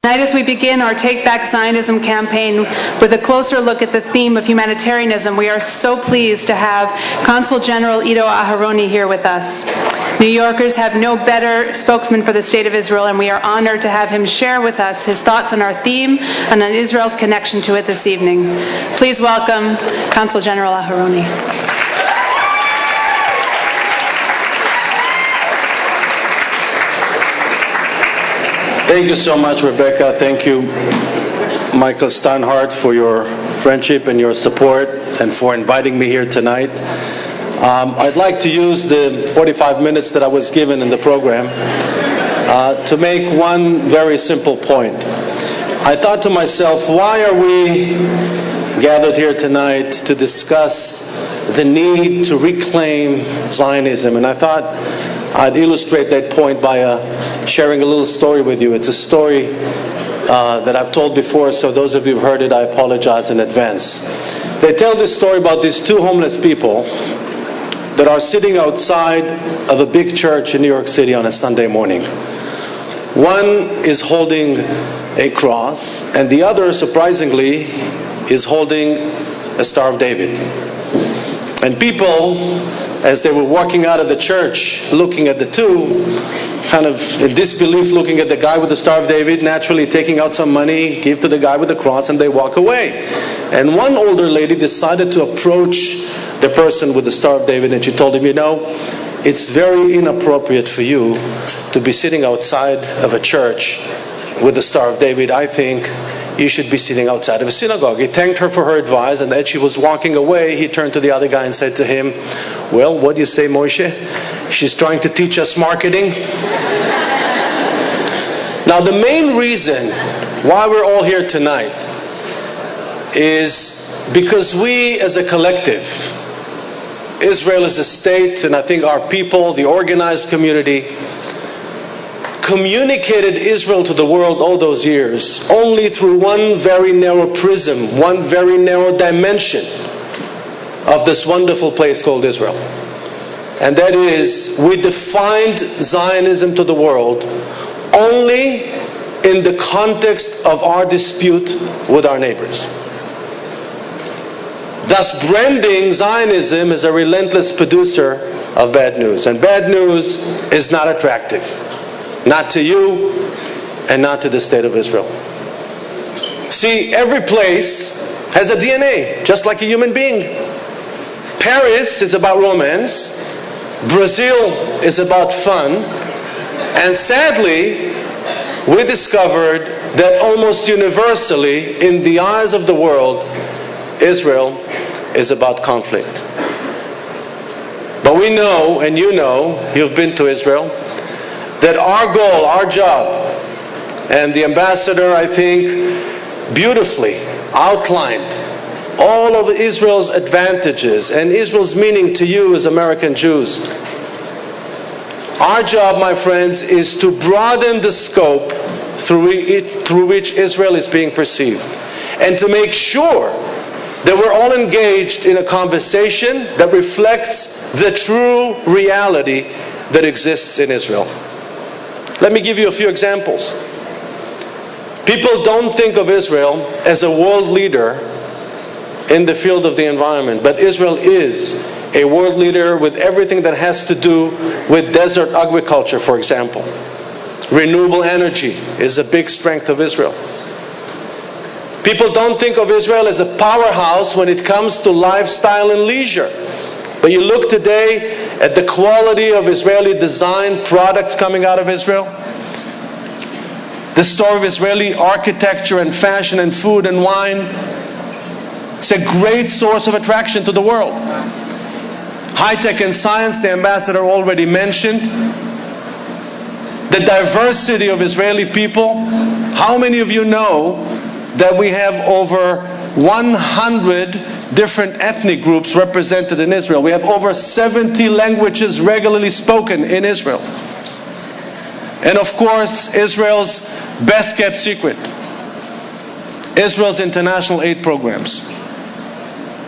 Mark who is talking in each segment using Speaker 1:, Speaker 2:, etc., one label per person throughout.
Speaker 1: Tonight, as we begin our Take Back Zionism campaign with a closer look at the theme of humanitarianism, we are so pleased to have Consul General Ido Aharoni here with us. New Yorkers have no better spokesman for the State of Israel, and we are honored to have him share with us his thoughts on our theme and on Israel's connection to it this evening. Please welcome Consul General Aharoni.
Speaker 2: Thank you so much, Rebecca. Thank you, Michael Steinhardt, for your friendship and your support and for inviting me here tonight. I'd like to use the 45 minutes that I was given in the program to make one very simple point. I thought to myself, why are we gathered here tonight to discuss the need to reclaim Zionism? And I thought I'd illustrate that point by sharing a little story with you. It's a story that I've told before, so those of you who've heard it, I apologize in advance. They tell this story about these two homeless people that are sitting outside of a big church in New York City on a Sunday morning. One is holding a cross, and the other, surprisingly, is holding a Star of David. And people, as they were walking out of the church, looking at the two, kind of in disbelief, looking at the guy with the Star of David, naturally taking out some money, give to the guy with the cross, and they walk away. And one older lady decided to approach the person with the Star of David, and she told him, you know, it's very inappropriate for you to be sitting outside of a church with the Star of David. I think you should be sitting outside of a synagogue. He thanked her for her advice, and as she was walking away, he turned to the other guy and said to him, well, what do you say, Moshe? She's trying to teach us marketing. Now, the main reason why we're all here tonight is because we as a collective, Israel as a state, and I think our people, the organized community, communicated Israel to the world all those years only through one very narrow prism, one very narrow dimension of this wonderful place called Israel. And that is, we defined Zionism to the world only in the context of our dispute with our neighbors. Thus, branding Zionism as a relentless producer of bad news. And bad news is not attractive. Not to you, and not to the state of Israel. See, every place has a DNA, just like a human being. Paris is about romance. Brazil is about fun. And sadly, we discovered that almost universally, in the eyes of the world, Israel is about conflict. But we know, and you know, you've been to Israel, that our goal, our job, and the ambassador, I think, beautifully outlined all of Israel's advantages and Israel's meaning to you as American Jews. Our job, my friends, is to broaden the scope through which Israel is being perceived, and to make sure that we're all engaged in a conversation that reflects the true reality that exists in Israel. Let me give you a few examples. People don't think of Israel as a world leader in the field of the environment, but Israel is a world leader with everything that has to do with desert agriculture, for example. Renewable energy is a big strength of Israel. People don't think of Israel as a powerhouse when it comes to lifestyle and leisure. But you look today at the quality of Israeli design products coming out of Israel, the story of Israeli architecture and fashion and food and wine. It's a great source of attraction to the world. High-tech and science, the ambassador already mentioned. The diversity of Israeli people. How many of you know that we have over 100 different ethnic groups represented in Israel? We have over 70 languages regularly spoken in Israel. And of course, Israel's best kept secret, Israel's international aid programs.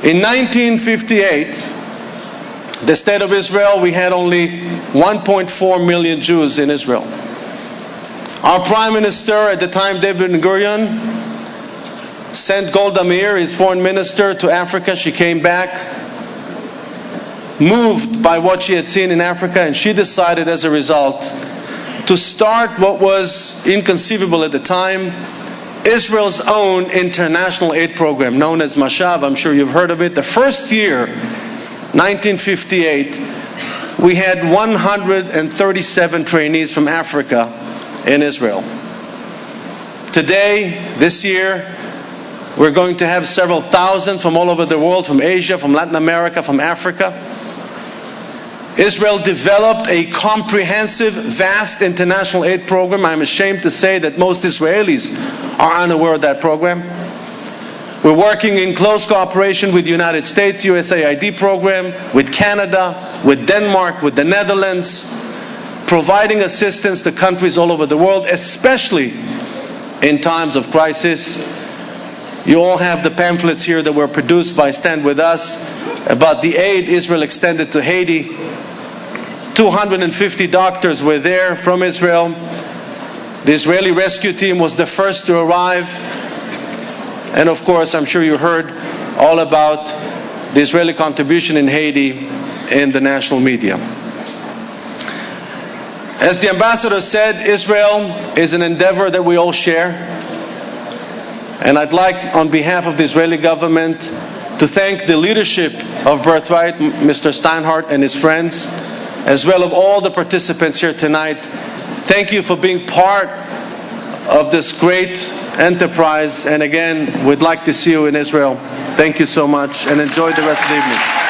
Speaker 2: In 1958, the state of Israel, we had only 1.4 million Jews in Israel. Our Prime Minister at the time, David Ben-Gurion, sent Golda Meir, his foreign minister, to Africa. She came back, moved by what she had seen in Africa, and she decided as a result to start what was inconceivable at the time, Israel's own international aid program known as Mashav. I'm sure you've heard of it. The first year, 1958, we had 137 trainees from Africa in Israel. Today, this year, we're going to have several thousand from all over the world, from Asia, from Latin America, from Africa. Israel developed a comprehensive, vast international aid program. I'm ashamed to say that most Israelis are unaware of that program. We're working in close cooperation with the United States, USAID program, with Canada, with Denmark, with the Netherlands, providing assistance to countries all over the world, especially in times of crisis. You all have the pamphlets here that were produced by Stand With Us about the aid Israel extended to Haiti. 250 doctors were there from Israel. The Israeli rescue team was the first to arrive. And of course, I'm sure you heard all about the Israeli contribution in Haiti in the national media. As the ambassador said, Israel is an endeavor that we all share. And I'd like, on behalf of the Israeli government, to thank the leadership of Birthright, Mr. Steinhardt and his friends, as well as all the participants here tonight. Thank you for being part of this great enterprise. And again, we'd like to see you in Israel. Thank you so much, and enjoy the rest of the evening.